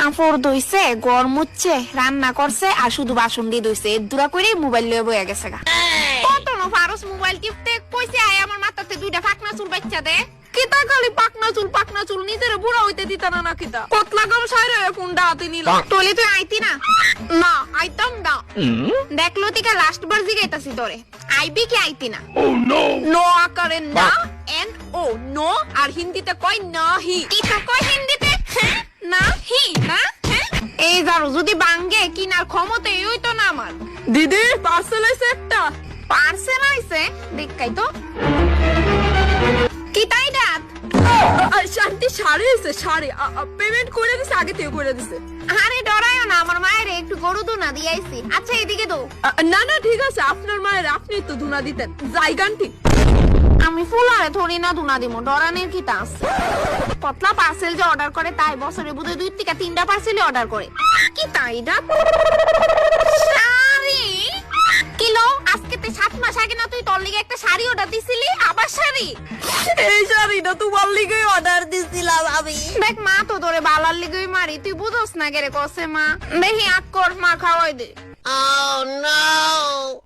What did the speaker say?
কাপড় ধুইছে, গড় মুছছে, রান্না করছে আর শুধু বাসন দিয়ে ধুইছে। দুরা করে মোবাইল লয়ে বইয়া গেছে গা। কত ন ফারুস মোবাইল টিপতে কইছে আয় আমার মাথাতে দুইটা ফাকনা চুল বাচ্চা দে। কিতা খালি পাকনা চুল নিজের বুড়া হইতে দিতা না কিতা। কত লাগাম সাইরে কোনটা হাতে নিল। টলি তুই আইতি না? না আইতাম না। দেখলো তিকা লাস্ট বার জিগাইতাছি তোরে, আইবি কি আইতি না? নো আকারে না, এন ও নো, আর হিন্দিতে কয় নাহি। কিতা কয় হিন্দিতে? নাহি না। এই জারো যদি বাঙ্গে কিনার ক্ষমতা এই তো না আমার। দিদি পার্সেল আইছে একটা। পার্সেল আইছে দেখাই তো। কি তাই রাত? শান্তি শাড়ি আইছে, শাড়ি পেমেন্ট করে দিছে, আগে থেকে করে দিছে। আরে ডরায়ও না, আমার মায়ের একটু গরু দুনা দিয়েছি। আচ্ছা এদিকে তো। না না ঠিক আছে, আপনার মায়ের আপনি তো ধুনা দিতেন। জায়গানটি আমি ফুলারে থরি না দুনা দিমু, ডরানের কি তা আছে? পতলা পার্সেল যে অর্ডার করে তাই বছরে বোধহয় 2 থেকে 3টা পার্সেলই অর্ডার করে। কি তাই রাত? শাড়ি কিলো আজকে তে 7 মাস আগে না তুই তোর লিগে একটা শাড়ি অর্ডার দিছিলি? আবার শাড়ি? এই শাড়িটা তোমার লিগে অর্ডার দিছিলাম আমি। দেখ মা তো তোরে বালার লিগেই মারি, তুই বুঝোস না গেরে কসে মা। দেখি আক্কর মা খাওয়াই দে। Oh no!